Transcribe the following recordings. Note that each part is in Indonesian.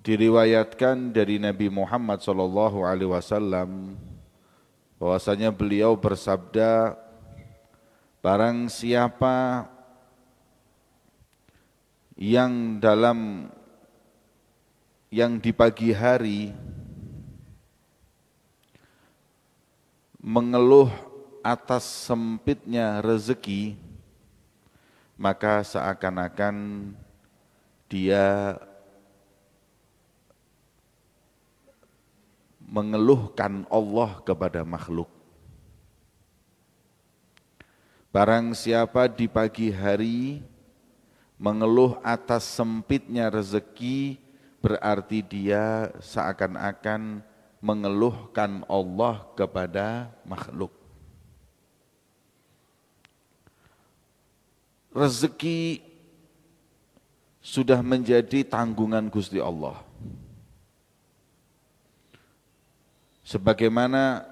Diriwayatkan dari Nabi Muhammad SAW bahwasanya beliau bersabda, barang siapa yang di pagi hari mengeluh atas sempitnya rezeki, maka seakan-akan dia mengeluhkan Allah kepada makhluk. Barang siapa di pagi hari mengeluh atas sempitnya rezeki, berarti dia seakan-akan mengeluhkan Allah kepada makhluk. Rezeki sudah menjadi tanggungan Gusti Allah. Sebagaimana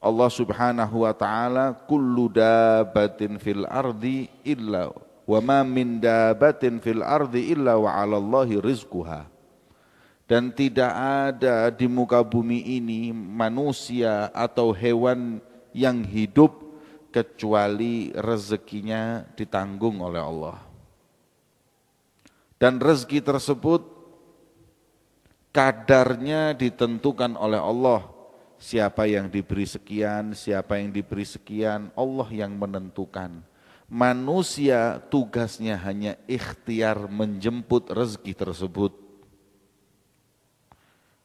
Allah Subhanahu wa taala, kullu dabatin fil ardi illa wa ma min dabatin fil ardi illa wa 'alallahi rizquha. Dan tidak ada di muka bumi ini manusia atau hewan yang hidup kecuali rezekinya ditanggung oleh Allah. Dan rezeki tersebut kadarnya ditentukan oleh Allah. Siapa yang diberi sekian, siapa yang diberi sekian, Allah yang menentukan. Manusia tugasnya hanya ikhtiar menjemput rezeki tersebut.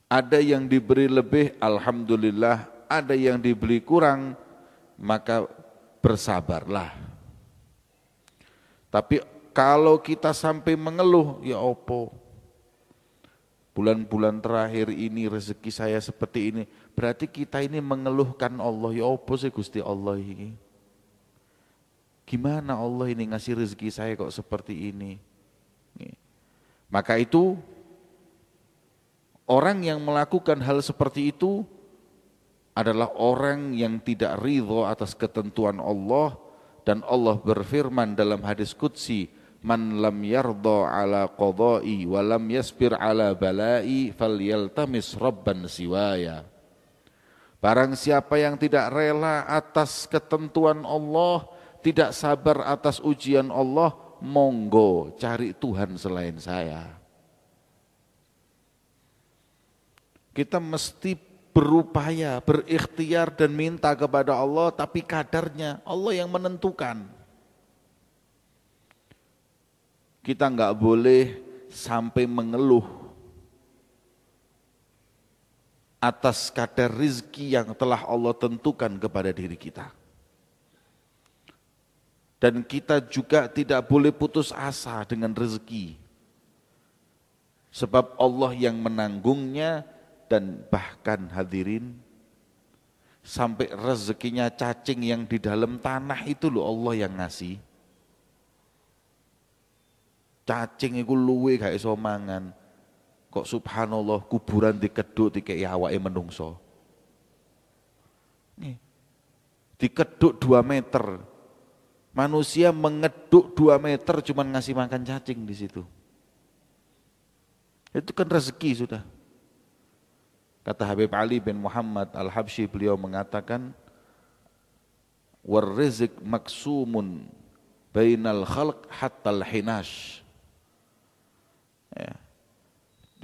Ada yang diberi lebih, alhamdulillah. Ada yang diberi kurang, maka bersabarlah. Tapi kalau kita sampai mengeluh, ya opo, bulan-bulan terakhir ini rezeki saya seperti ini, berarti kita ini mengeluhkan Allah. Ya apa sih Gusti Allah ini? Gimana Allah ini ngasih rezeki saya kok seperti ini? Maka itu orang yang melakukan hal seperti itu adalah orang yang tidak ridho atas ketentuan Allah. Dan Allah berfirman dalam hadis qudsi, man lam yardha ala qadai wa lam yasbir ala balai falyaltamis rabban siwaya. Barang siapa yang tidak rela atas ketentuan Allah, tidak sabar atas ujian Allah, monggo cari Tuhan selain saya. Kita mesti berupaya, berikhtiar dan minta kepada Allah, tapi kadarnya Allah yang menentukan. Kita enggak boleh sampai mengeluh atas kadar rizki yang telah Allah tentukan kepada diri kita. Dan kita juga tidak boleh putus asa dengan rezeki. Sebab Allah yang menanggungnya. Dan bahkan hadirin, sampai rezekinya cacing yang di dalam tanah itu loh Allah yang ngasih. Cacing itu luwe gak iso mangan. Kok subhanallah kuburan dikeduk dikei awake menungso. Nih, dikeduk 2 meter. Manusia mengeduk 2 meter cuman ngasih makan cacing di situ. Itu kan rezeki sudah. Kata Habib Ali bin Muhammad Al-Habsyi, beliau mengatakan, warrizq maksumun bainal khalq hatta al-hinash. Ya.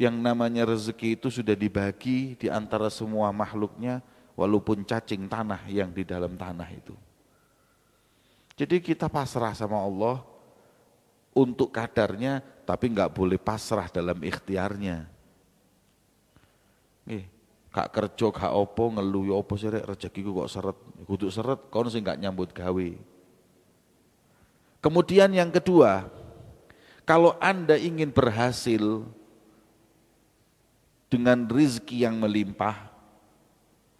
Yang namanya rezeki itu sudah dibagi di antara semua makhluknya, walaupun cacing tanah yang di dalam tanah itu. Jadi kita pasrah sama Allah untuk kadarnya, tapi enggak boleh pasrah dalam ikhtiarnya. Kak kerja gak opo ngeluh, ya opo sih rek rezekiku kok seret. Kudu seret kono sing gak nyambut gawe. Kemudian yang kedua, kalau Anda ingin berhasil dengan rizki yang melimpah,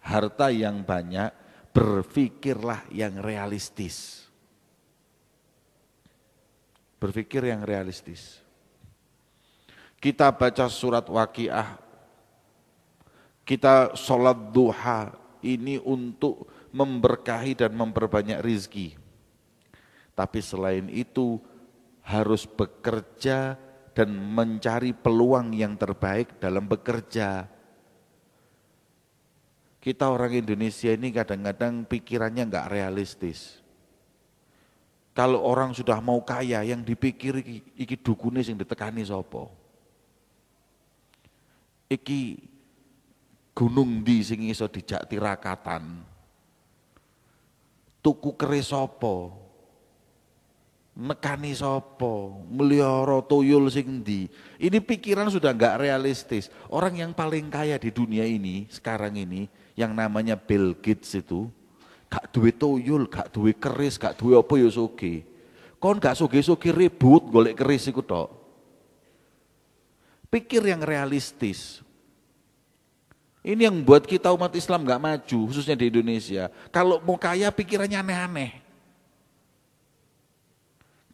harta yang banyak, berpikirlah yang realistis. Berpikir yang realistis. kita baca surat Waqiah, kita sholat duha, ini untuk memberkahi dan memperbanyak rizki. Tapi selain itu harus bekerja dan mencari peluang yang terbaik dalam bekerja. Kita orang Indonesia ini kadang-kadang pikirannya enggak realistis. Kalau orang sudah mau kaya, yang dipikir iki dukune sing ditekani sapa? Iki gunung ndi sing iso dijak tirakatan? Tuku keris sapa? Nekani sapa? Melihara tuyul sing ndi? Ini pikiran sudah enggak realistis. Orang yang paling kaya di dunia ini sekarang ini yang namanya Bill Gates itu gak duwe tuyul, gak duwe keris, gak duwe apa ya sugih. Kon gak sugih-sugih ribut golek keris iku tok. Pikir yang realistis. Ini yang buat kita umat Islam gak maju, khususnya di Indonesia. Kalau mau kaya pikirannya aneh-aneh.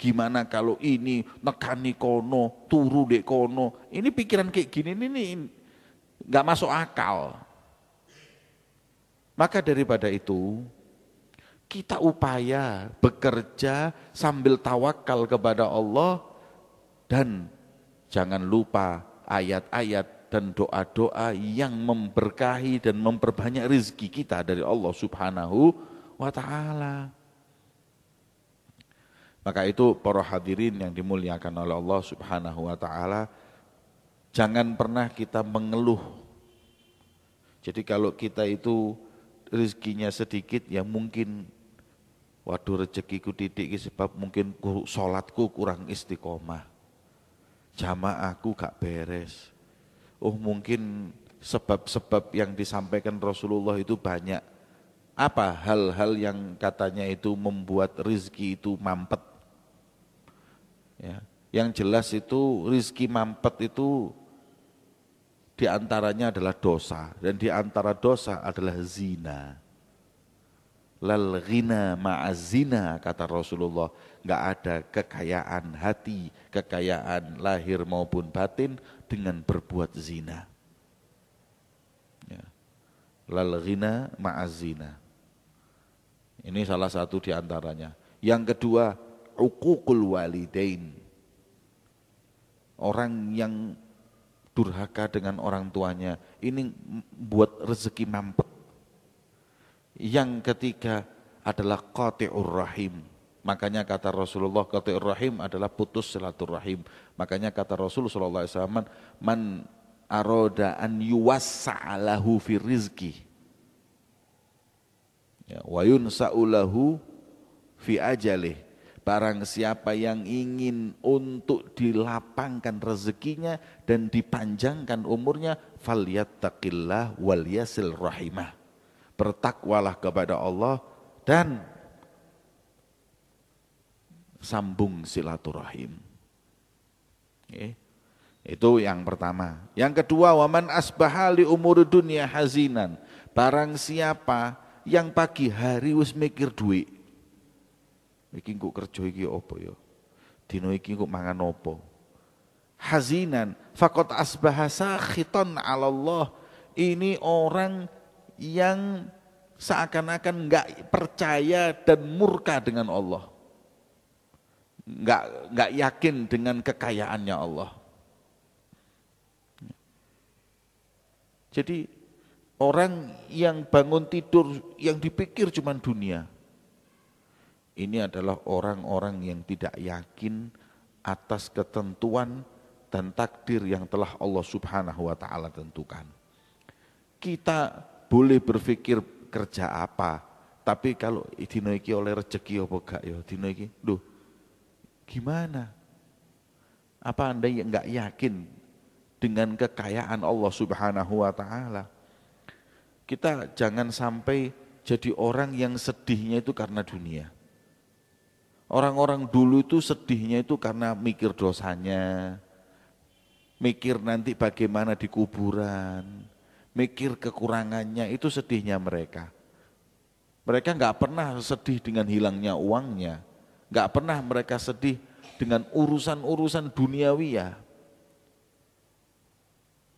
Gimana kalau ini nekani kono, turu dek kono. Ini pikiran kayak gini ini gak masuk akal. Maka daripada itu, kita upaya bekerja sambil tawakal kepada Allah dan jangan lupa ayat-ayat dan doa-doa yang memberkahi dan memperbanyak rezeki kita dari Allah Subhanahu wa ta'ala. Maka itu para hadirin yang dimuliakan oleh Allah Subhanahu wa ta'ala, jangan pernah kita mengeluh. Jadi kalau kita itu rezekinya sedikit, ya mungkin waduh rezekiku titik sebab mungkin sholatku kurang istiqomah, jamaahku gak beres. Oh mungkin sebab-sebab yang disampaikan Rasulullah itu banyak. Apa hal-hal yang katanya itu membuat rezeki itu mampet? Ya, yang jelas itu rezeki mampet itu diantaranya adalah dosa, dan diantara dosa adalah zina. Lal ghina ma'azina, kata Rasulullah, enggak ada kekayaan hati, kekayaan lahir maupun batin dengan berbuat zina. Ya. Lal ghina ma'azina. Ini salah satu diantaranya. Yang kedua, uququl walidain. Orang yang durhaka dengan orang tuanya, ini buat rezeki mampet. Yang ketiga adalah qati'ur rahim. Makanya kata Rasulullah, qati'ur rahim adalah putus silaturahim. Makanya kata Rasulullah SAW, man aroda an yuwassa'alahu fi rizki, ya, wa yunsa'ulahu fi ajalih. Barang siapa yang ingin untuk dilapangkan rezekinya dan dipanjangkan umurnya, falyattaqillah wal yasil rahimah. Bertakwalah kepada Allah dan sambung silaturahim. Itu yang pertama. Yang kedua, waman asbaha li umur dunia hazinan. Barang siapa yang pagi hari wis mikir duit, iki kok kerja iki apa ya? Dino iki kok mangan apa? Hazinan, faqad asbaha sakhitan 'ala Allah. Ini orang yang seakan-akan enggak percaya dan murka dengan Allah. Enggak yakin dengan kekayaannya Allah. Jadi orang yang bangun tidur yang dipikir cuma dunia, ini adalah orang-orang yang tidak yakin atas ketentuan dan takdir yang telah Allah Subhanahu wa ta'ala tentukan. Kita boleh berpikir kerja apa, tapi kalau dino iki oleh rezeki apa gak ya, dino iki, loh gimana? Apa Anda yang enggak yakin dengan kekayaan Allah Subhanahu wa ta'ala? Kita jangan sampai jadi orang yang sedihnya itu karena dunia. Orang-orang dulu itu sedihnya itu karena mikir dosanya, mikir nanti bagaimana di kuburan, mikir kekurangannya, itu sedihnya mereka. Mereka enggak pernah sedih dengan hilangnya uangnya, enggak pernah mereka sedih dengan urusan-urusan duniawi ya.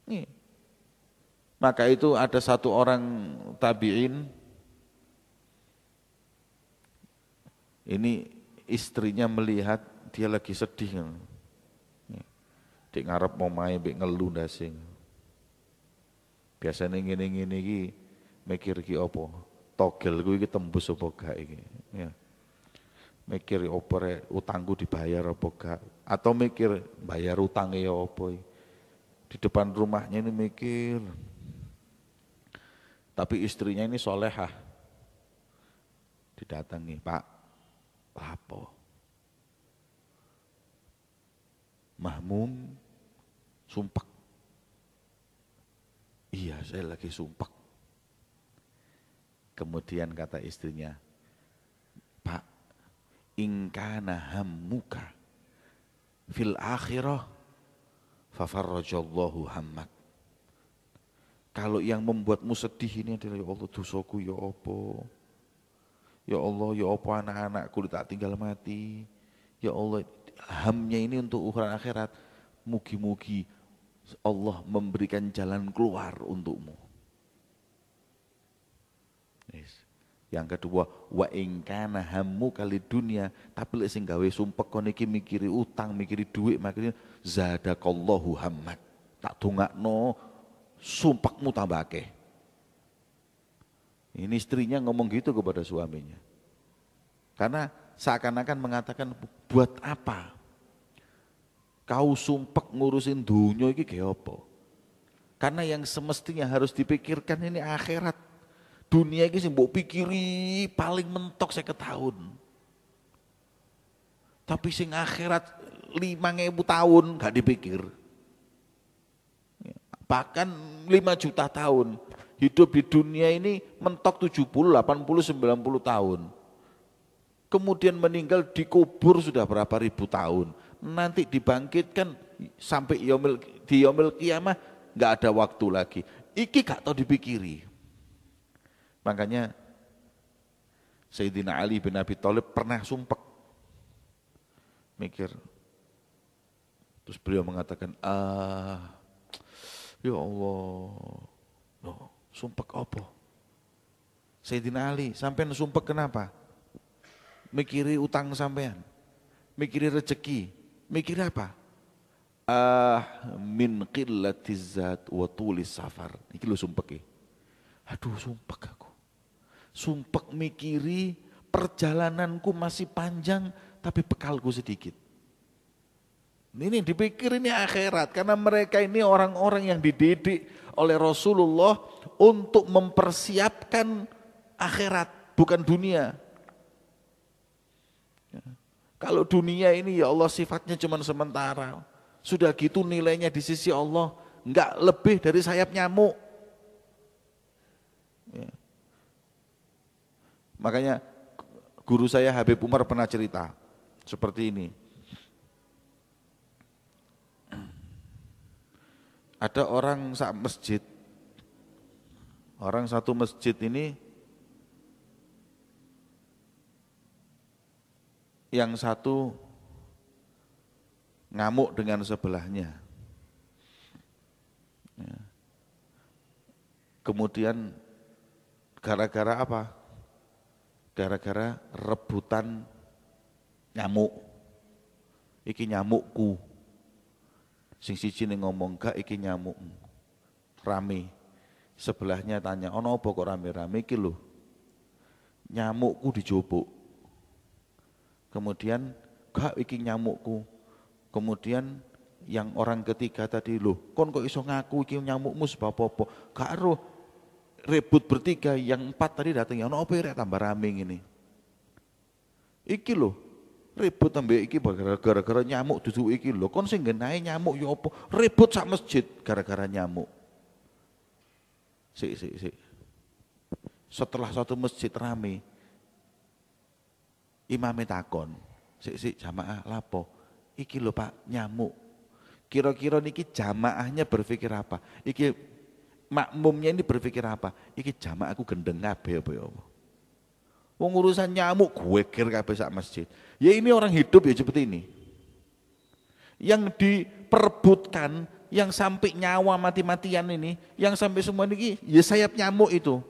Nih. Maka itu ada satu orang tabi'in, ini istrinya melihat dia lagi sedih. Dia ngarep mau main, dia ngeluh ndase. Biasanya ngene-ngene iki mikir iki apa? Togelku iki tembus apa gak iki? Ya. Mikir apa rek utangku dibayar apa gak? Atau mikir bayar utangnya ya apa? Di depan rumahnya ini mikir. Tapi istrinya ini solehah. Didatangi, Pak, lapo? Mahmum sumpek. Iya, saya lagi sumpek. Kemudian kata istrinya, Pak, ingkana hammuka fil akhirah fafarrajallahu hammak. Kalau yang membuatmu sedih ini adalah ya Allah dosaku ya apa? Ya Allah ya apa anak-anakku tak tinggal mati. Ya Allah hamnya ini untuk ukuran akhirat. Mugi-mugi Allah memberikan jalan keluar untukmu. Yes. Yang kedua, wa ingkana hammu kali dunia, tapi lek sing gawe sumpek kon iki mikiri utang, mikiri duit, makanya zadakallahu hammak. Tak dongakno sumpekmu tambah akeh. Ini istrinya ngomong gitu kepada suaminya. Karena seakan-akan mengatakan buat apa? Kau sumpek ngurusin dunia iki kayak apa? Karena yang semestinya harus dipikirkan ini akhirat. Dunia ini sih mbok pikiri paling mentok 50 tahun. Tapi sing akhirat 5.000 tahun gak dipikir. Bahkan 5 juta tahun. Hidup di dunia ini mentok 70, 80, 90 tahun. Kemudian meninggal dikubur sudah berapa ribu tahun. Nanti dibangkitkan sampai di yaumil kiamah gak ada waktu lagi. Iki gak tahu dipikiri. Makanya Sayyidina Ali bin Abi Thalib pernah sumpek. Mikir. Terus beliau mengatakan, ya Allah, loh, sumpek apa? Sayyidina Ali, sampean sumpek kenapa? Mikiri utang sampean, mikiri rezeki, mikiri apa? Min qillatiz zat wa tulis safar. Iki lho sumpek. Aduh sumpek aku. Sumpek mikiri perjalananku masih panjang tapi bekalku sedikit. Ini dipikir ini akhirat karena mereka ini orang-orang yang dididik oleh Rasulullah untuk mempersiapkan akhirat bukan dunia. Kalau dunia ini ya Allah sifatnya cuma sementara. Sudah gitu nilainya di sisi Allah enggak lebih dari sayap nyamuk. Ya. Makanya guru saya Habib Umar pernah cerita seperti ini. Ada orang masjid, orang satu masjid ini yang satu ngamuk dengan sebelahnya. Ya. Kemudian gara-gara apa? Gara-gara rebutan nyamuk. Iki nyamukku. Sing siji ning ngomong gak iki nyamuk. Rame. Sebelahnya tanya, "Ono apa kok rame-rame iki lho?" Nyamukku dijobok. Kemudian gak iki nyamukku. Kemudian yang orang ketiga tadi, "Loh, kon kok iso ngaku iki nyamukmu sebab apa?" Gak roh. Rebut bertiga, yang 4 tadi datang, "Ono apa rek tambah rame ngene?" Iki lho, ribut ambek iki gara-gara nyamuk duduk iki lho. Kon sing genahe nyamuk ya apa? Ribut sak masjid gara-gara nyamuk. Sik. Setelah satu masjid rame, imamnya takon, sik jamaah lapo? Iki lho Pak, nyamuk. Kira-kira niki jamaahnya berpikir apa? Iki makmumnya ini berpikir apa? Iki jamaahku gendeng kabeh apa ya apa? Wong urusan nyamuk geger kabeh sak masjid. Ya ini orang hidup ya seperti ini. Yang diperebutkan yang sampai nyawa mati-matian ini, yang sampai semua ini, ya sayap nyamuk itu.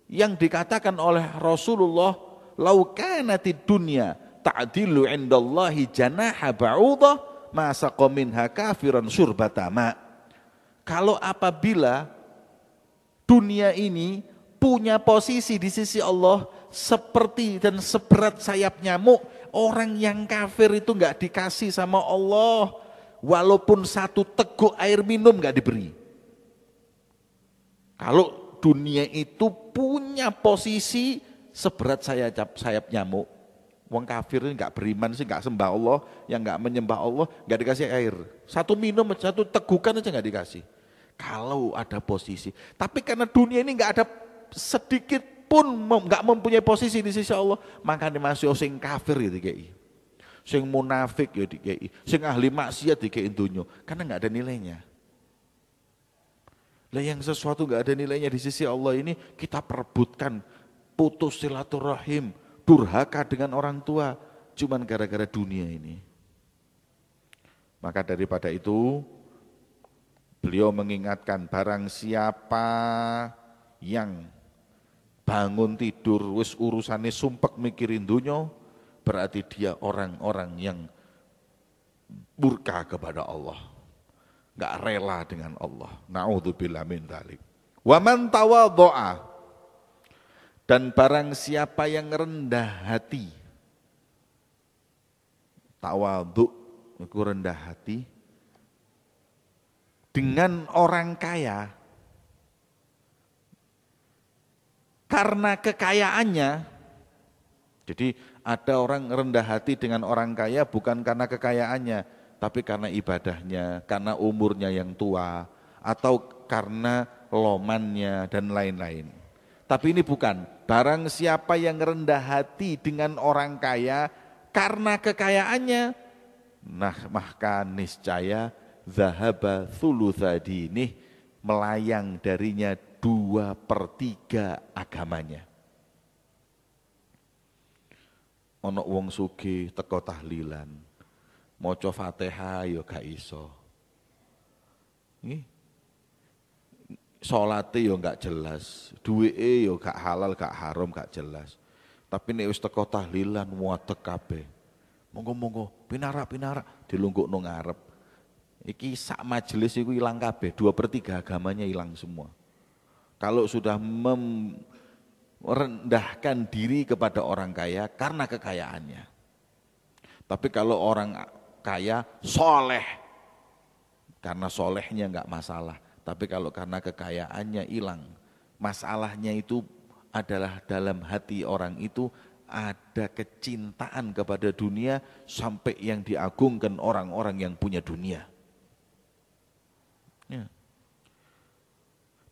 Yang dikatakan oleh Rasulullah, lau kanatid dunya ta'dilu indallahi janaha ba'udah ma saqa minha kafiran syurbata ma. Kalau apabila dunia ini punya posisi di sisi Allah seperti dan seberat sayap nyamuk, orang yang kafir itu enggak dikasih sama Allah walaupun satu teguk air minum enggak diberi. Kalau dunia itu punya posisi seberat sayap nyamuk, wong kafir ini enggak beriman sih, enggak sembah Allah, yang enggak menyembah Allah, enggak dikasih air. Satu minum, satu tegukan aja enggak dikasih. Kalau ada posisi, tapi karena dunia ini enggak ada sedikit pun enggak mempunyai posisi di sisi Allah, maka masih sing kafir ya dikei, sing munafik ya dikei, sing ahli maksiat dikei dunia, karena enggak ada nilainya. Lah yang sesuatu enggak ada nilainya di sisi Allah ini kita perebutkan, putus silaturahim, durhaka dengan orang tua, cuman gara-gara dunia ini. Maka daripada itu beliau mengingatkan, barang siapa yang bangun tidur wis urusannya sumpek mikirin dunia, berarti dia orang-orang yang murka kepada Allah, enggak rela dengan Allah. Na'udzubillah min dzalik. Wa man tawadha'a, dan barang siapa yang rendah hati, tawadhu itu rendah hati dengan orang kaya karena kekayaannya. Jadi ada orang rendah hati dengan orang kaya bukan karena kekayaannya, tapi karena ibadahnya, karena umurnya yang tua, atau karena lomannya dan lain-lain. Tapi ini bukan, barang siapa yang rendah hati dengan orang kaya karena kekayaannya, nah maka niscaya zahaba thulutsa dinih, melayang darinya 2/3 agamanya. Ono wong sugih teko tahlilan, maca Fatihah ya gak iso. Nggih. Salate ya gak jelas, duweke ya gak halal, gak haram, gak jelas. Tapi nek wis teko tahlilan muatek kabeh. Monggo-monggo pinarak-pinarak dilunggukno ngarep. Iki sak majelis iku ilang kabeh, 2/3 agamanya hilang semua. Kalau sudah merendahkan diri kepada orang kaya karena kekayaannya. Tapi kalau orang kaya soleh, karena solehnya enggak masalah. Tapi kalau karena kekayaannya hilang, masalahnya itu adalah dalam hati orang itu ada kecintaan kepada dunia sampai yang diagungkan orang-orang yang punya dunia. Ya.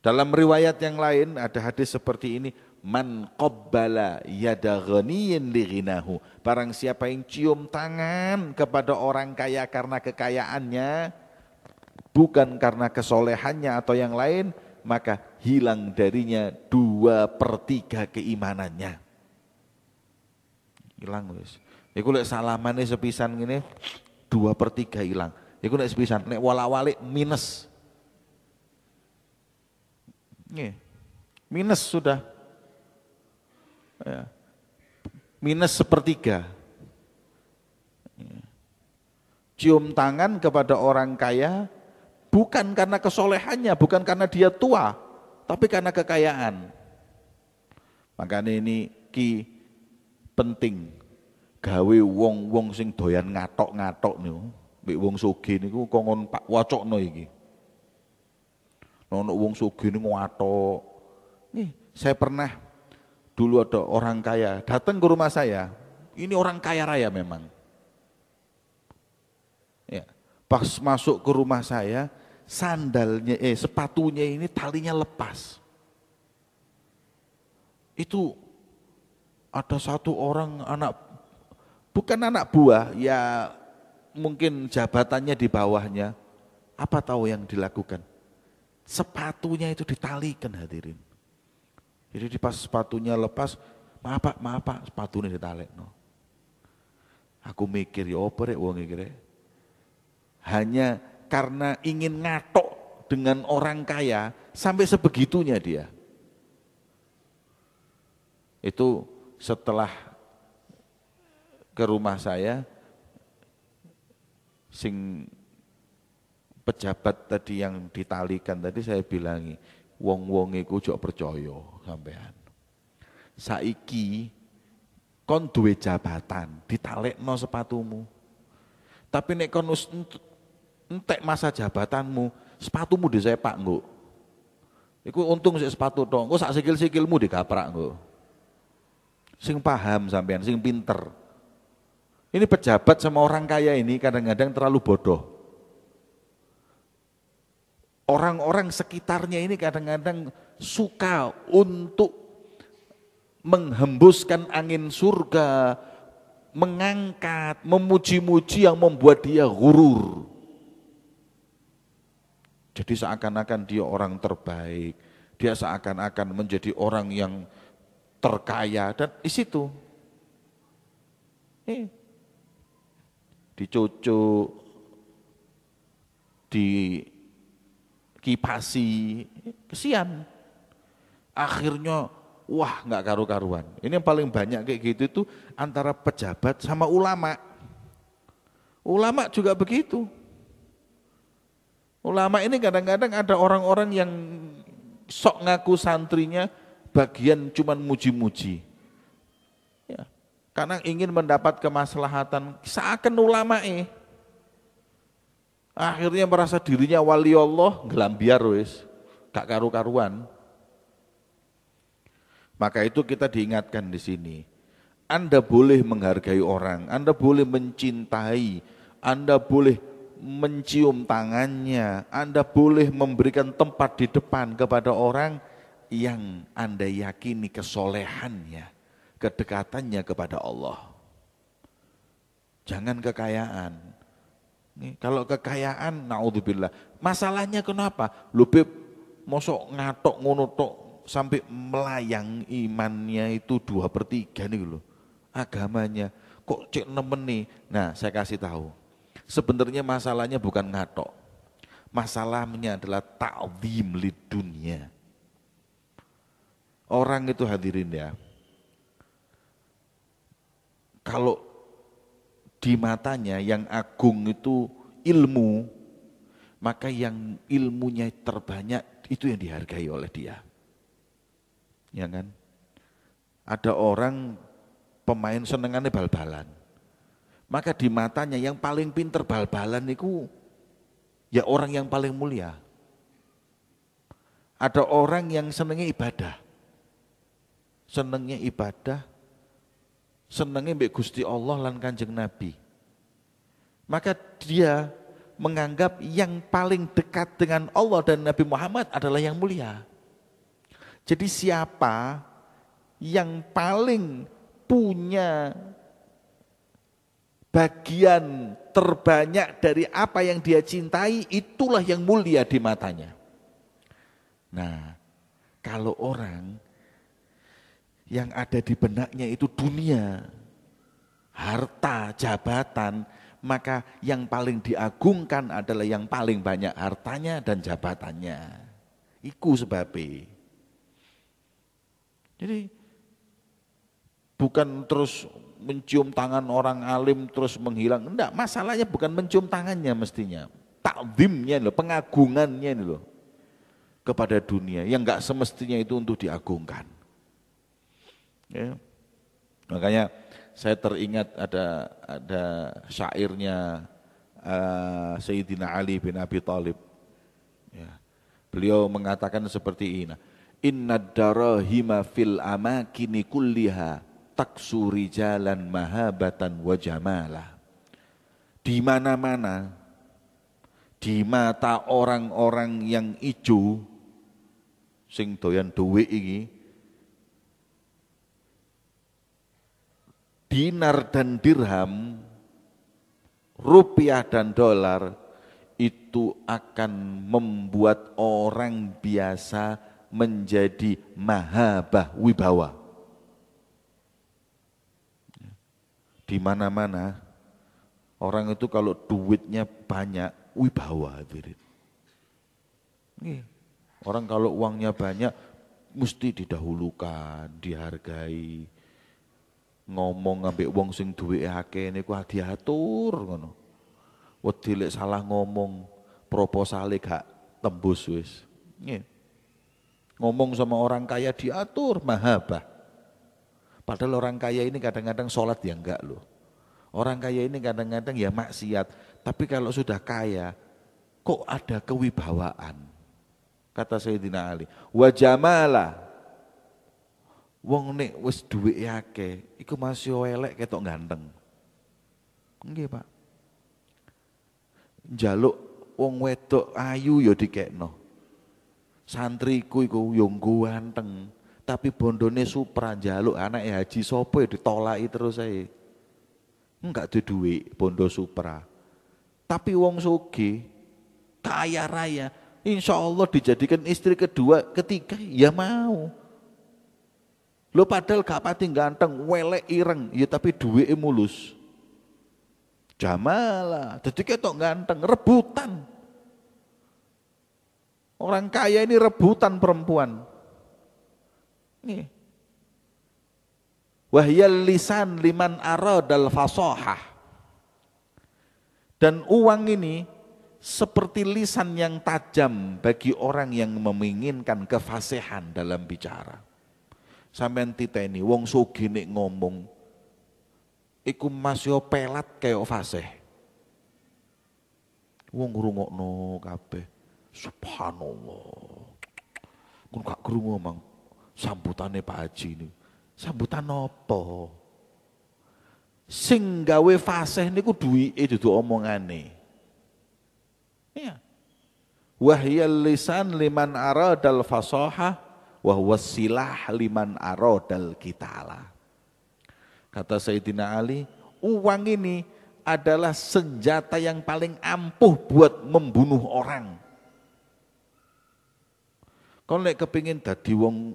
Dalam riwayat yang lain ada hadis seperti ini, man qabbala yada ghaniyin li ghinahu, barang siapa yang cium tangan kepada orang kaya karena kekayaannya, bukan karena kesolehannya atau yang lain, maka hilang darinya 2/3 keimanannya. Hilang wis. Iku lek salamane sepisan ngene 2/3 hilang. Iku nek sepisan, nek wala-walik minus. Nggih. Minus sudah. Ya. Minus 1/3. Ya. Cium tangan kepada orang kaya bukan karena kesolehannya, bukan karena dia tua, tapi karena kekayaan. Makanya ini penting gawe wong-wong sing doyan ngatok-ngatok niku, mbek wong sugih niku kongon Pak wacokno iki. Ono wong sugih niku ngatok. Nih, saya pernah dulu ada orang kaya datang ke rumah saya. Ini orang kaya raya memang. Ya, pas masuk ke rumah saya, sepatunya ini talinya lepas. Itu ada satu orang bukan anak buah, ya mungkin jabatannya di bawahnya. Apa tahu yang dilakukan? Sepatunya itu ditalikan, hadirin. Jadi pas sepatunya lepas, maaf pak, sepatunya ditalik. No. Aku mikir ya apa rek wong iki rek. Hanya karena ingin ngatok dengan orang kaya, sampai sebegitunya dia. Itu setelah ke rumah saya, sing pejabat tadi yang ditalikan tadi saya bilangi, wong-wong iku jok percaya sampean. Saiki kon duwe jabatan, ditalekno sepatumu. Tapi nek kon entek masa jabatanmu, sepatumu disepak nggo. Iku untung sik sepatu tok, engko sak sikil-sikilmu digaprak nggo. Sing paham sampean, sing pinter. Ini pejabat sama orang kaya ini kadang-kadang terlalu bodoh. Orang-orang sekitarnya ini kadang-kadang suka untuk menghembuskan angin surga, mengangkat, memuji-muji yang membuat dia gurur. Jadi seakan-akan dia orang terbaik, dia seakan-akan menjadi orang yang terkaya, dan di situ dicucuk, dikipasi, kesian. Akhirnya wah nggak karu-karuan. Ini yang paling banyak kayak gitu itu antara pejabat sama ulama. Ulama juga begitu. Ulama ini kadang-kadang ada orang-orang yang sok ngaku santrinya, bagian cuman muji-muji. Ya, karena ingin mendapat kemaslahatan, seakan ulama akhirnya merasa dirinya wali Allah, gelambiar wis, gak karu-karuan. Maka itu kita diingatkan di sini. Anda boleh menghargai orang, Anda boleh mencintai, Anda boleh mencium tangannya, Anda boleh memberikan tempat di depan kepada orang yang Anda yakini kesolehannya, kedekatannya kepada Allah. Jangan kekayaan. Nih, kalau kekayaan, naudzubillah. Masalahnya kenapa? Lu Beb, mosok ngatok ngono tok sampai melayang imannya itu 2/3 nih loh. Agamanya kok cek nemen nih. Nah, saya kasih tahu. Sebenarnya masalahnya bukan ngatok. Masalahnya adalah ta'zim lid dunia. Orang itu hadirin ya, kalau di matanya yang agung itu ilmu, maka yang ilmunya terbanyak itu yang dihargai oleh dia. Ya kan? Ada orang pemain senengannya bal-balan. Maka di matanya yang paling pinter bal-balan itu ya orang yang paling mulia. Ada orang yang senengnya ibadah. Senengnya ibadah, senengnya mbek Gusti Allah lan Kanjeng Nabi. Maka dia menganggap yang paling dekat dengan Allah dan Nabi Muhammad adalah yang mulia. Jadi siapa yang paling punya bagian terbanyak dari apa yang dia cintai, itulah yang mulia di matanya. Nah, kalau orang yang ada di benaknya itu dunia, harta, jabatan, maka yang paling diagungkan adalah yang paling banyak hartanya dan jabatannya. Iku sebabnya. Jadi bukan terus mencium tangan orang alim terus menghilang. Enggak, masalahnya bukan mencium tangannya mestinya. Takzimnya loh, pengagungannya loh kepada dunia yang enggak semestinya itu untuk diagungkan. Ya. Makanya saya teringat ada syairnya Sayyidina Ali bin Abi Thalib. Ya. Beliau mengatakan seperti ini. Innad darahima fil amakini kulliha taksuri jalan mahabatan wa jamalah. Di mana-mana, di mata orang-orang yang ijo, sing doyan duwe iki, dinar dan dirham, rupiah dan dolar, itu akan membuat orang biasa menjadi mahabah wibawa. Di mana-mana orang itu kalau duitnya banyak, wibawa hadirin. Orang kalau uangnya banyak mesti didahulukan, dihargai. Ngomong ambek wong sing duweke akeh niku diatur ngono. Wedi lek salah ngomong proposale gak tembus wis. Ngomong sama orang kaya diatur mahabah. Padahal orang kaya ini kadang-kadang sholat ya enggak loh. Orang kaya ini kadang-kadang ya maksiat. Tapi kalau sudah kaya kok ada kewibawaan. Kata Sayyidina Ali, wa jamala. Wong nek wis duweke akeh, iku masih elek ketok ganteng. Nggih, Pak. Njaluk wong wedok ayu ya dikekno. Santriku iku yo ganteng, tapi bondone Supra njaluk anake Haji sapa ya ditolaki terus ae. Enggak duwe duit bondo Supra. Tapi wong sugih, kaya raya, insya Allah dijadikan istri kedua, ketiga ya mau. Lo padahal gak pati ganteng, welek ireng, ya tapi duwike mulus. Jamala, jadi ketok ganteng, rebutan. Orang kaya ini rebutan perempuan. Nih. Wahyal lisan liman aradal fasahah. Dan uang ini seperti lisan yang tajam bagi orang yang menginginkan kefasihan dalam bicara. Sampeyan titeni wong sugih nek ngomong iku masih pelat kaya fasih. Wong ngrungokno kabeh. Subhanallah. Kun gak krungu mang sambutane Pak Haji ini. Sambutan apa? Sing gawe fasih niku duwike dudu omongane. Iya. Wahyal lisan liman aradal fasahah wa huwas silah liman aradal qitala. Kata Sayyidina Ali, uang ini adalah senjata yang paling ampuh buat membunuh orang. Kalau nek kepingin dadi wong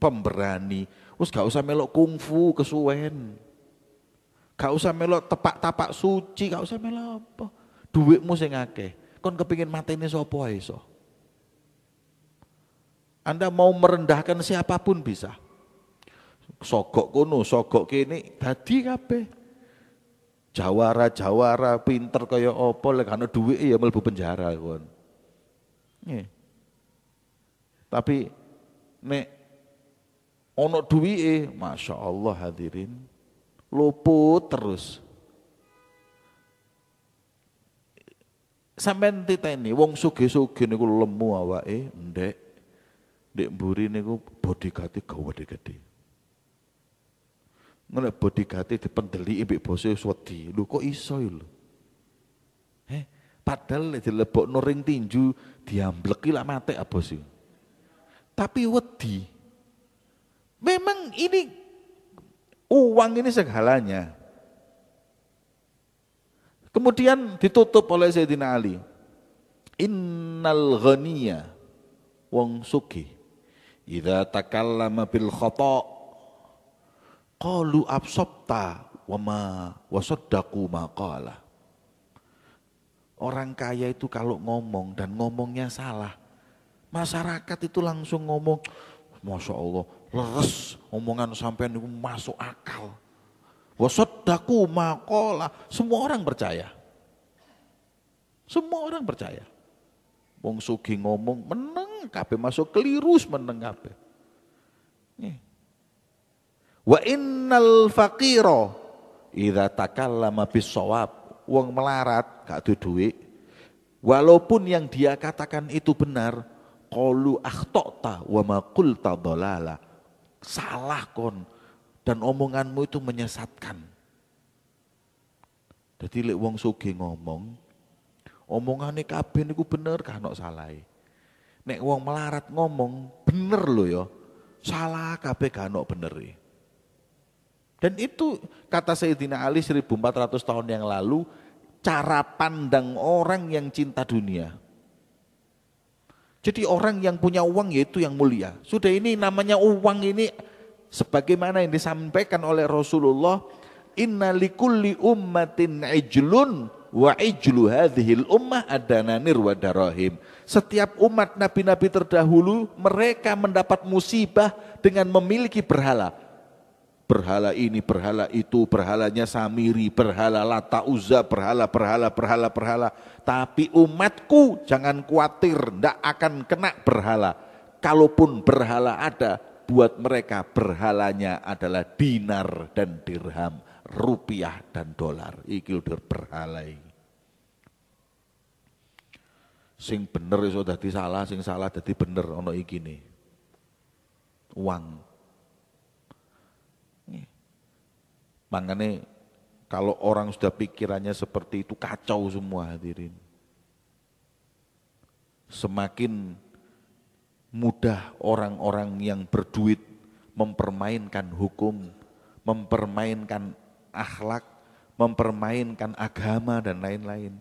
pemberani, wis gak usah melok kungfu kesuwen. Gak usah melok tepak-tapak suci, gak usah melok apa. Duitmu sing akeh. Kon kepingin mateni sapa ae iso. Anda mau merendahkan siapapun bisa. Sogok kono, sogok kene, dadi kabeh. Jawara-jawara pinter kaya apa lek ana duwike ya mlebu penjara kon. Nggih. Tapi nek ono duwike, Masya Allah hadirin, luput terus. Sampeyan titeni wong sugih-sugih niku lemu awake, ndek. Ndek mburi niku bodyguard-e gede. Nek bodyguard-e dipendeliki mbek bose wis wedi. Lho kok iso lho. Padahal nek dilebokno ring tinju diambleki lak mate apa sih. Tapi wedi. Memang ini uang ini segalanya. Kemudian ditutup oleh Sayyidina Ali. Innal ghaniya wong sugih idza takallama bil khata' qalu absabta wa ma wasaddaqu ma qala. Orang kaya itu kalau ngomong dan ngomongnya salah, masyarakat itu langsung ngomong, Masya Allah, leres omongan sampean itu masuk akal. Wasaddaqu ma qala. Semua orang percaya. Semua orang percaya. Wong sugih ngomong meneng kabeh, masuk keliru meneng kabeh. Wa innal faqira idza takallama bis-shawab. Wong melarat gak ada duit, walaupun yang dia katakan itu benar, qalu akhtata wa ma qulta dhalala. Salah kon dan omonganmu itu menyesatkan. Jadi lek wong sugih ngomong, omongane kabeh niku bener gak ono salahe. Nek wong melarat ngomong bener lho ya, salah kabeh gak ono benere. Dan itu kata Sayyidina Ali 1400 tahun yang lalu, cara pandang orang yang cinta dunia. Jadi orang yang punya uang yaitu yang mulia. Sudah ini namanya uang ini sebagaimana yang disampaikan oleh Rasulullah, inna likulli ummatin ijlun wa ijlu hadhil ummah adananir wa darahim. Setiap umat nabi-nabi terdahulu mereka mendapat musibah dengan memiliki berhala. Berhala ini, berhala itu, berhalanya Samiri, berhala Lata Uzza, berhala. Tapi umatku jangan khawatir, tidak akan kena berhala. Kalaupun berhala ada, buat mereka berhalanya adalah dinar dan dirham, rupiah dan dolar. Iki udah berhala ini. Sing bener iso dadi salah, sing salah dadi bener ana iki nih. Uang. Makanya kalau orang sudah pikirannya seperti itu kacau semua hadirin. Semakin mudah orang-orang yang berduit mempermainkan hukum, mempermainkan akhlak, mempermainkan agama dan lain-lain.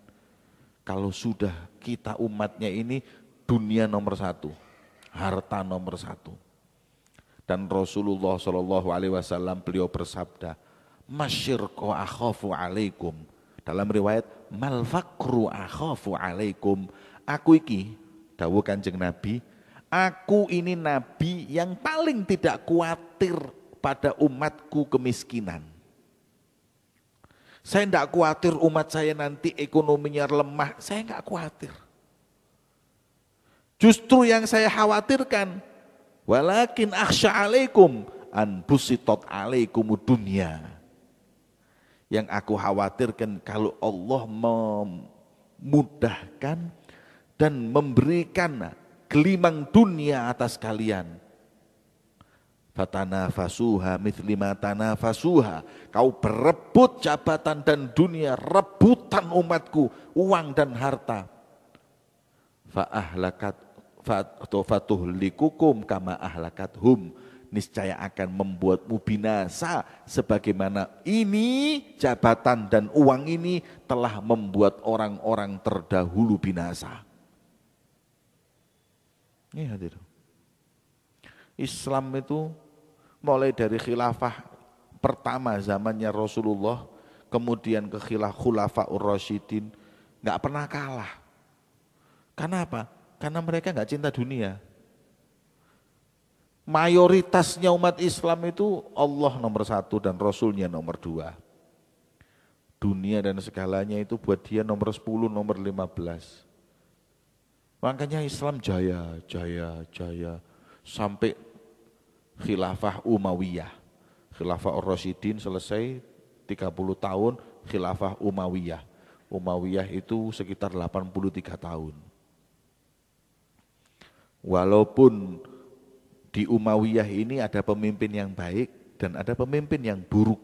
Kalau sudah kita umatnya ini dunia nomor satu, harta nomor satu. Dan Rasulullah SAW beliau bersabda, masyirqu akhafu alaikum. Dalam riwayat, mal faqru akhafu alaikum. Aku iki, dawuh Kanjeng Nabi, aku ini Nabi yang paling tidak khawatir pada umatku kemiskinan. Saya tidak khawatir umat saya nanti ekonominya lemah, saya enggak khawatir. Justru yang saya khawatirkan, walakin akhsha alaikum an busitot alaikumud dunya. Yang aku khawatirkan kalau Allah memudahkan dan memberikan gelimang dunia atas kalian. Fatanafasuha mithli ma tanafasuha. Kau berebut jabatan dan dunia, rebutan umatku, uang dan harta. Fa'ahlakat fatuhlikukum kama ahlakathum. Niscaya akan membuatmu binasa sebagaimana ini jabatan dan uang ini telah membuat orang-orang terdahulu binasa. Ini hadir. Islam itu mulai dari khilafah pertama zamannya Rasulullah, kemudian ke khulafaur rasyidin, nggak pernah kalah. Karena apa? Karena mereka nggak cinta dunia. Mayoritasnya umat Islam itu Allah nomor satu dan Rasulnya nomor dua. Dunia dan segalanya itu buat dia nomor 10, nomor 15. Makanya Islam jaya sampai khilafah Umayyah. Khilafah Ar-Rasyidin selesai 30 tahun, khilafah Umayyah. Umayyah itu sekitar 83 tahun. Walaupun di Umayyah ini ada pemimpin yang baik dan ada pemimpin yang buruk.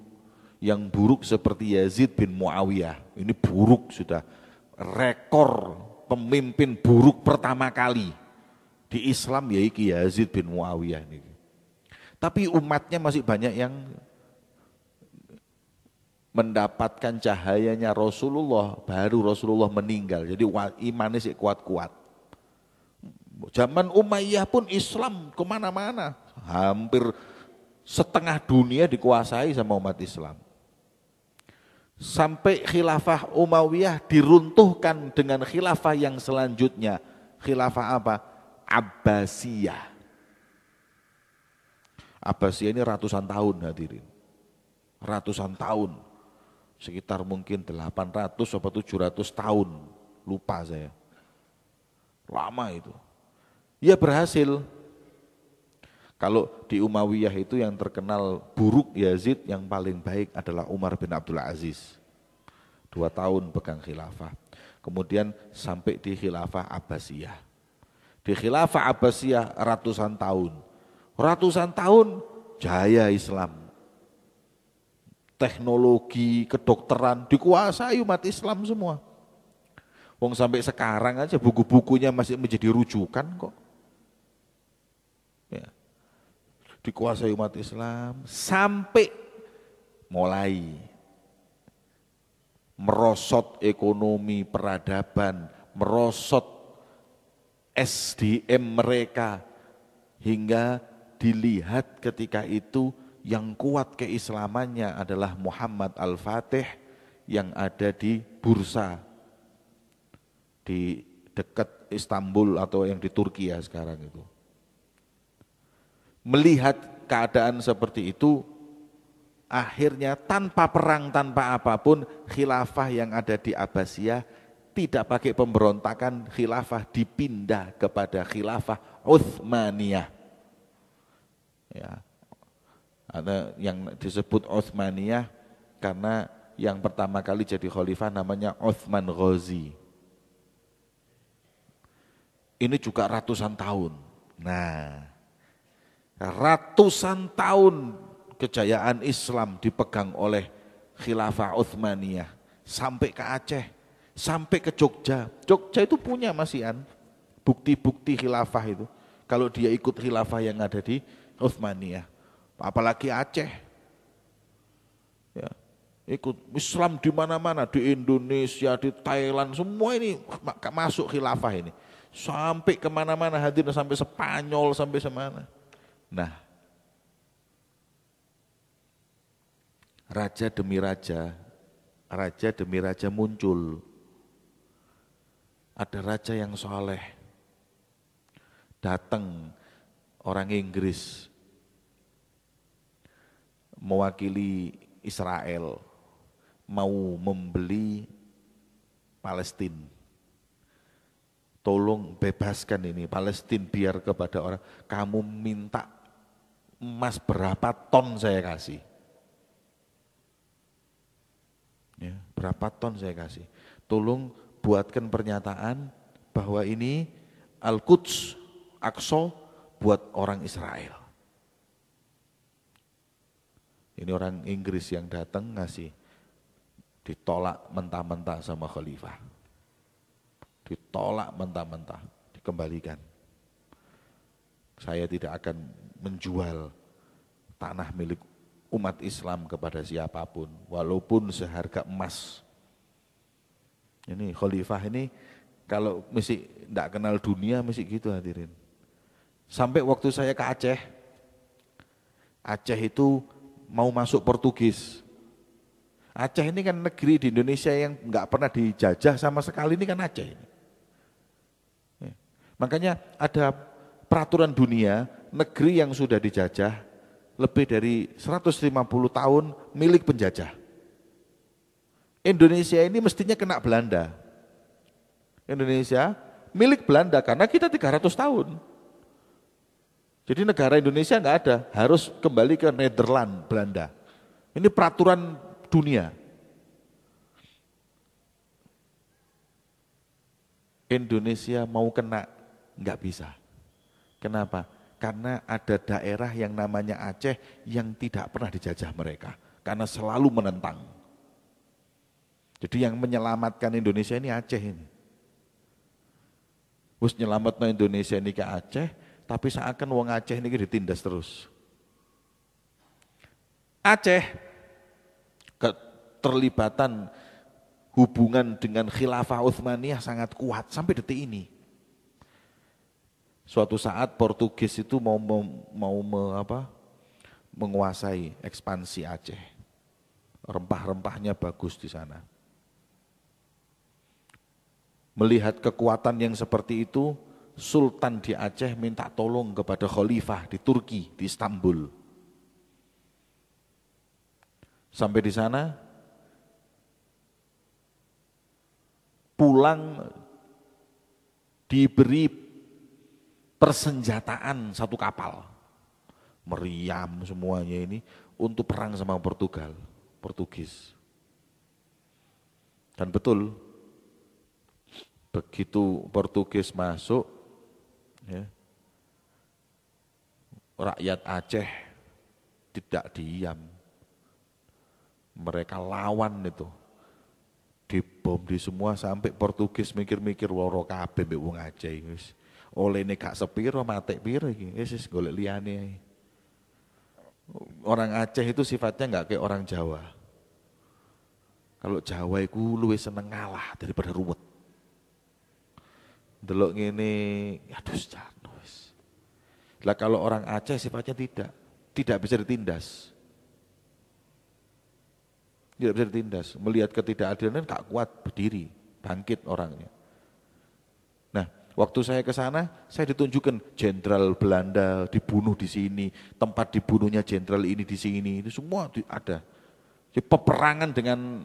Yang buruk seperti Yazid bin Muawiyah. Ini buruk sudah. Rekor pemimpin buruk pertama kali di Islam ya iki Yazid bin Muawiyah ini. Tapi umatnya masih banyak yang mendapatkan cahayanya Rasulullah baru Rasulullah meninggal. Jadi imannya sih kuat-kuat. Zaman Umayyah pun Islam kemana-mana, hampir setengah dunia dikuasai sama umat Islam. Sampai khilafah Umayyah diruntuhkan dengan khilafah yang selanjutnya. Khilafah apa? Abbasiyah. Abbasiyah ini ratusan tahun hadirin. Ratusan tahun. Sekitar mungkin 800 atau 700 tahun. Lupa saya. Lama itu. Ya berhasil. Kalau di Umayyah itu yang terkenal buruk Yazid, yang paling baik adalah Umar bin Abdul Aziz. 2 tahun pegang khilafah. Kemudian sampai di khilafah Abbasiyah. Di khilafah Abbasiyah ratusan tahun. Ratusan tahun jaya Islam. Teknologi, kedokteran dikuasai umat Islam semua. Wong sampai sekarang aja buku-bukunya masih menjadi rujukan kok. Ya. Dikuasai umat Islam sampai mulai merosot ekonomi peradaban, merosot SDM mereka hingga dilihat ketika itu yang kuat keislamannya adalah Muhammad Al-Fatih, yang ada di Bursa di dekat Istanbul atau yang di Turki ya sekarang itu. Melihat keadaan seperti itu, akhirnya tanpa perang, tanpa apapun, khilafah yang ada di Abbasiyah tidak pakai pemberontakan, khilafah dipindah kepada khilafah Utsmaniyah. Ya, ada yang disebut Utsmaniyah karena yang pertama kali jadi khalifah namanya Utsman Ghazi. Ini juga ratusan tahun. Nah, ratusan tahun kejayaan Islam dipegang oleh khilafah Utsmaniyah sampai ke Aceh, sampai ke Jogja. Jogja itu punya masihan bukti-bukti khilafah itu. Kalau dia ikut khilafah yang ada di Utsmaniyah, apalagi Aceh. Ya, ikut Islam di mana-mana, di Indonesia, di Thailand, semua ini masuk khilafah ini. Sampai kemana-mana hadir, sampai Spanyol, sampai semana. Nah, raja demi raja muncul. Ada raja yang soleh, datang orang Inggris, mewakili Israel, mau membeli Palestina. Tolong bebaskan ini Palestina biar kepada orang, kamu minta emas berapa ton saya kasih. Ya, berapa ton saya kasih. Tolong buatkan pernyataan bahwa ini Al-Quds, Aqsa buat orang Israel. Ini orang Inggris yang datang ngasih, ditolak mentah-mentah sama khalifah. Ditolak mentah-mentah, dikembalikan. Saya tidak akan menjual tanah milik umat Islam kepada siapapun, walaupun seharga emas. Ini khalifah ini kalau mesti tidak kenal dunia mesti gitu hadirin. Sampai waktu saya ke Aceh, Aceh itu mau masuk Portugis. Aceh ini kan negeri di Indonesia yang nggak pernah dijajah sama sekali, ini kan Aceh ini. Makanya ada peraturan dunia, negeri yang sudah dijajah lebih dari 150 tahun milik penjajah. Indonesia ini mestinya kena Belanda. Indonesia milik Belanda karena kita 300 tahun. Jadi negara Indonesia enggak ada, harus kembali ke Nederland, Belanda. Ini peraturan dunia. Indonesia mau kena, enggak bisa. Kenapa? Karena ada daerah yang namanya Aceh yang tidak pernah dijajah mereka, karena selalu menentang. Jadi yang menyelamatkan Indonesia ini Aceh ini. Wis nyelamatno Indonesia ini ke Aceh, tapi seakan wong Aceh ini ditindas terus. Aceh keterlibatan hubungan dengan khilafah Utsmaniyah sangat kuat sampai detik ini. Suatu saat Portugis itu menguasai ekspansi Aceh. Rempah-rempahnya bagus di sana. Melihat kekuatan yang seperti itu, Sultan di Aceh minta tolong kepada khalifah di Turki, di Istanbul. Sampai di sana, pulang diberi persenjataan satu kapal. Meriam semuanya ini untuk perang sama Portugis. Dan betul, begitu Portugis masuk, ya, rakyat Aceh tidak diam. Mereka lawan itu, dibom di semua sampai Portugis mikir-mikir loro kabeh mbek wong Aceh wis. Olehne gak sepiro matek piro iki, wis golek liyane. Orang Aceh itu sifatnya enggak kayak orang Jawa. Kalau Jawa itu luwih seneng ngalah daripada ruwet. Delok ngene, aduh jarno wis. Lah kalau orang Aceh sifatnya tidak bisa ditindas. Tidak bisa ditindas. Melihat ketidakadilan gak kuat, berdiri, bangkit orangnya. Nah, waktu saya ke sana, saya ditunjukkan jenderal Belanda dibunuh di sini, tempat dibunuhnya jenderal ini di sini, itu semua ada. Jadi peperangan dengan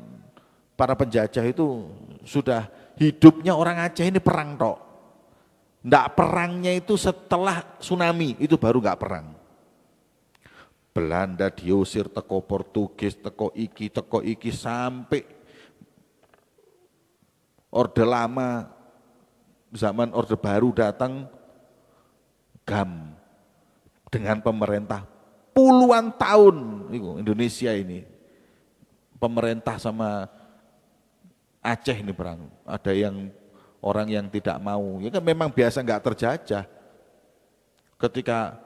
para penjajah itu sudah hidupnya orang Aceh ini perang tok. Nggak perangnya itu setelah tsunami, itu baru nggak perang. Belanda diusir teko Portugis, teko iki sampai Orde Lama, zaman Orde Baru datang, GAM dengan pemerintah puluhan tahun Indonesia ini pemerintah sama Aceh ini perang. Ada yang orang yang tidak mau, ya kan memang biasa nggak terjajah. Ketika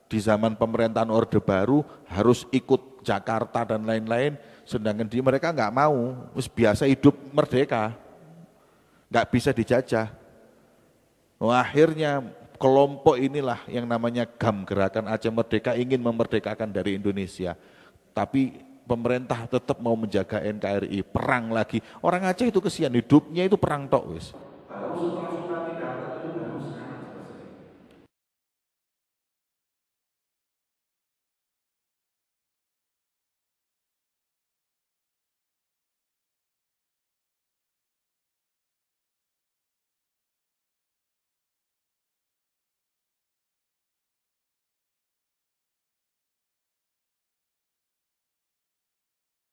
di zaman pemerintahan Orde Baru harus ikut Jakarta dan lain-lain, sedangkan mereka nggak mau, terus biasa hidup merdeka, nggak bisa dijajah. Nah, akhirnya kelompok inilah yang namanya GAM, Gerakan Aceh Merdeka, ingin memerdekakan dari Indonesia. Tapi pemerintah tetap mau menjaga NKRI, perang lagi. Orang Aceh itu kesian, hidupnya itu perang tok wis. Baru setelah tsunami datang itu baru sekarang selesai.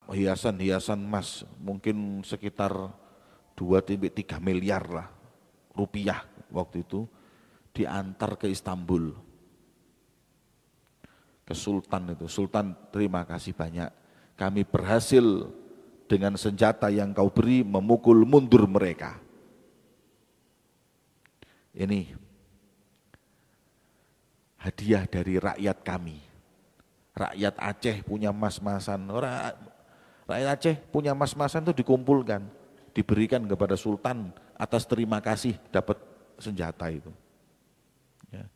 Hiasan-hiasan emas mungkin sekitar 2,3 miliar lah rupiah waktu itu diantar ke Istanbul, ke Sultan itu. Sultan, terima kasih banyak, kami berhasil dengan senjata yang kau beri memukul mundur mereka. Ini hadiah dari rakyat kami. Rakyat Aceh punya emas-emasan, rakyat Aceh punya emas-emasan itu dikumpulkan, diberikan kepada Sultan atas terima kasih dapat senjata itu. Ya.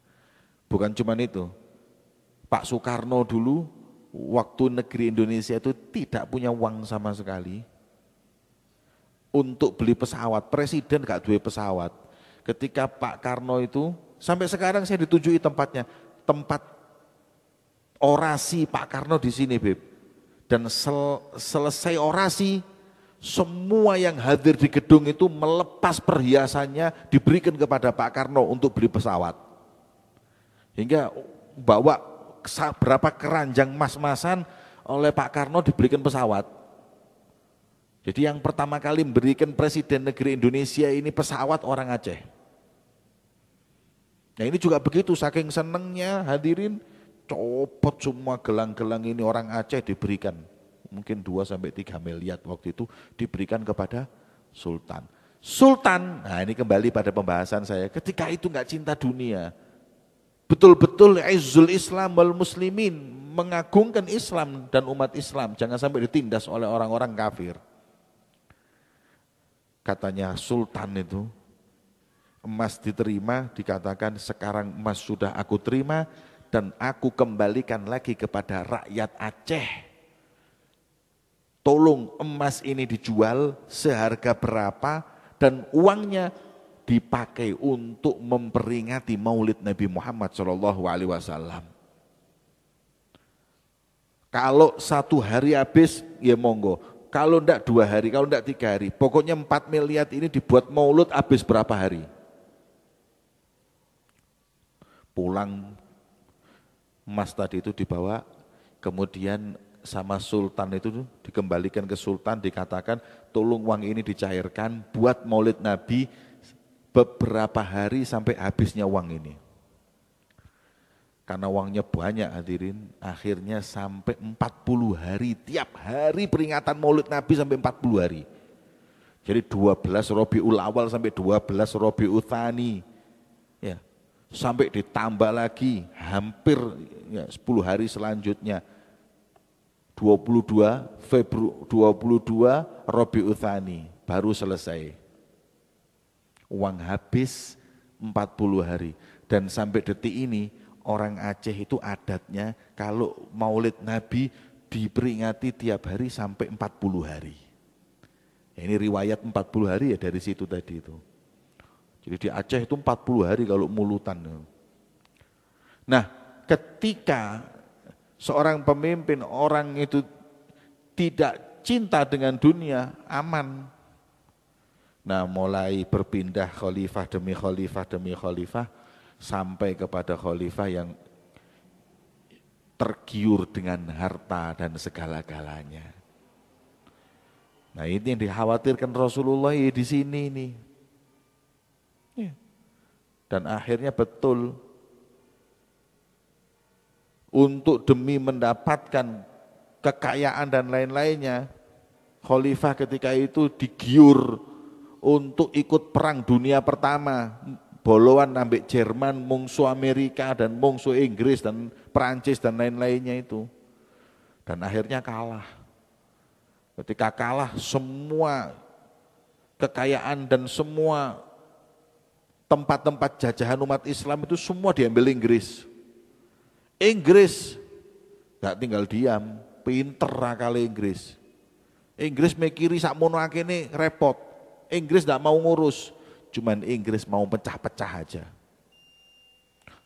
Bukan cuma itu, Pak Soekarno dulu waktu negeri Indonesia itu tidak punya uang sama sekali untuk beli pesawat, presiden gak duwe pesawat. Ketika Pak Karno itu, sampai sekarang saya ditunjuki tempatnya, tempat orasi Pak Karno di sini, Beb. Dan selesai orasi, semua yang hadir di gedung itu melepas perhiasannya, diberikan kepada Pak Karno untuk beli pesawat. Hingga bawa berapa keranjang emas-emasan oleh Pak Karno diberikan pesawat. Jadi yang pertama kali memberikan presiden negeri Indonesia ini pesawat orang Aceh. Nah ini juga begitu, saking senengnya hadirin, copot semua gelang-gelang ini orang Aceh diberikan. Mungkin 2-3 miliar waktu itu diberikan kepada Sultan. Sultan, nah ini kembali pada pembahasan saya, ketika itu enggak cinta dunia. Betul-betul izzul Islam wal muslimin, mengagungkan Islam dan umat Islam, jangan sampai ditindas oleh orang-orang kafir. Katanya Sultan itu, emas diterima, dikatakan sekarang emas sudah aku terima dan aku kembalikan lagi kepada rakyat Aceh. Tolong emas ini dijual seharga berapa dan uangnya dipakai untuk memperingati Maulid Nabi Muhammad SAW. Kalau 1 hari habis, ya monggo. Kalau enggak 2 hari, kalau enggak 3 hari. Pokoknya 4 miliar ini dibuat maulud habis berapa hari. Pulang emas tadi itu dibawa, kemudian sama Sultan itu dikembalikan ke Sultan, dikatakan tolong uang ini dicairkan buat maulid Nabi beberapa hari sampai habisnya uang ini. Karena uangnya banyak hadirin, akhirnya sampai 40 hari, tiap hari peringatan maulid Nabi sampai 40 hari. Jadi 12 Rabiul Awal sampai 12 Rabiul Tsani. Ya, sampai ditambah lagi hampir ya, 10 hari selanjutnya. 22 Rabiul Tsani baru selesai. Uang habis 40 hari. Dan sampai detik ini orang Aceh itu adatnya kalau maulid Nabi diperingati tiap hari sampai 40 hari. Ya, ini riwayat 40 hari ya dari situ tadi itu. Jadi di Aceh itu 40 hari kalau mulutan. Nah, ketika seorang pemimpin, orang itu tidak cinta dengan dunia, aman. Nah, mulai berpindah khalifah demi khalifah demi khalifah sampai kepada khalifah yang tergiur dengan harta dan segala-galanya. Nah, ini yang dikhawatirkan Rasulullah di sini nih. Dan akhirnya betul, untuk demi mendapatkan kekayaan dan lain-lainnya, khalifah ketika itu digiur untuk ikut perang dunia pertama, boloan ambek Jerman, mungsu Amerika dan mungsu Inggris dan Perancis dan lain-lainnya itu. Dan akhirnya kalah. Ketika kalah, semua kekayaan dan semua tempat-tempat jajahan umat Islam itu semua diambil Inggris. Inggris gak tinggal diam, pinter akal Inggris. Inggris mikiri sakmono akene repot. Inggris gak mau ngurus, cuman Inggris mau pecah-pecah aja.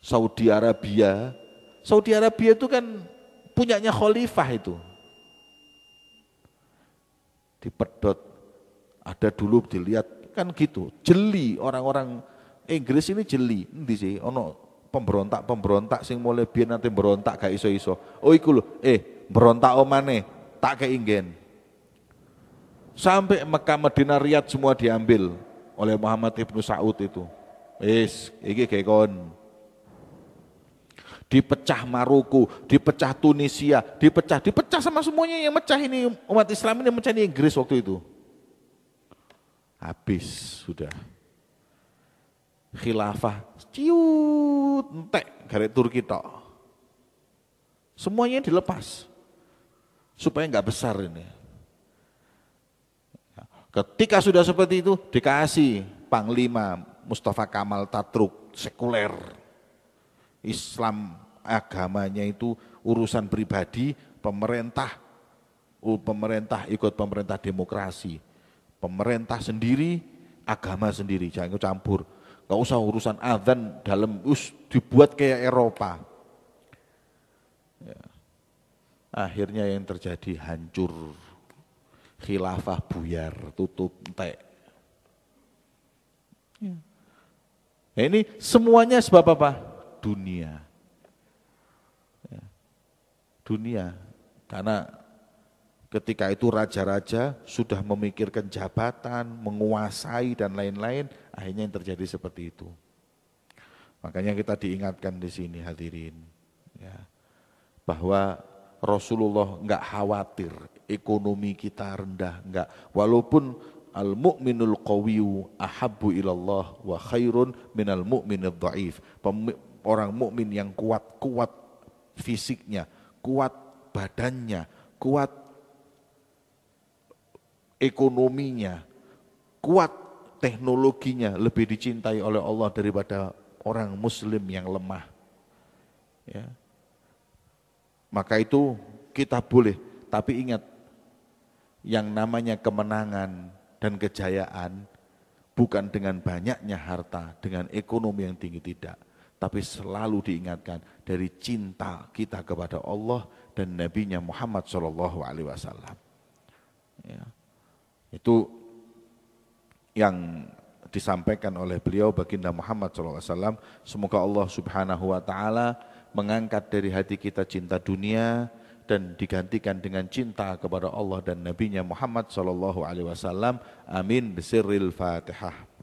Saudi Arabia itu kan punyanya khalifah itu. Dipedot, ada dulu dilihat kan gitu, jeli orang-orang Inggris ini jeli. Endi sih ono pemberontak sing mulai biyen nanti berontak gak iso-iso. Oh iku lho, berontak omane tak keingin. Sampai Mekah, Madinah, Riyadh semua diambil oleh Muhammad Ibnu Saud itu. Iki kayak kon. Dipecah Maroko, dipecah Tunisia, dipecah sama semuanya. Yang mecah ini umat Islam ini, mecah ini Inggris waktu itu. Habis sudah. Khilafah ciut entek garet Turki tok. Semuanya dilepas supaya enggak besar ini. Ketika sudah seperti itu dikasih Panglima Mustafa Kamal Taturk, sekuler. Islam agamanya itu urusan pribadi, pemerintah ikut pemerintah demokrasi. Pemerintah sendiri, agama sendiri, jangan campur. Gak usah urusan adzan dalam dibuat kayak Eropa. Ya. Akhirnya yang terjadi hancur, khilafah buyar, tutup entek. Ya. Nah, ini semuanya sebab apa? Dunia. Ya. Dunia, karena ketika itu raja-raja sudah memikirkan jabatan, menguasai dan lain-lain, akhirnya yang terjadi seperti itu. Makanya kita diingatkan di sini hadirin, ya, bahwa Rasulullah enggak khawatir ekonomi kita rendah, enggak. Walaupun al-mu'minul qawiyyu ahabbu ilallah wa khairun minal mu'minid dhaif. Orang mukmin yang kuat fisiknya, kuat badannya, kuat ekonominya, kuat teknologinya, lebih dicintai oleh Allah daripada orang muslim yang lemah. Ya. Maka itu kita boleh, tapi ingat, yang namanya kemenangan dan kejayaan bukan dengan banyaknya harta, dengan ekonomi yang tinggi, tidak. Tapi selalu diingatkan dari cinta kita kepada Allah dan Nabi-Nya Muhammad SAW. Ya. Itu yang disampaikan oleh beliau baginda Muhammad SAW. Semoga Allah Subhanahu wa ta'ala mengangkat dari hati kita cinta dunia dan digantikan dengan cinta kepada Allah dan Nabi-Nya Muhammad SAW. Amin. Bisirril Fatihah.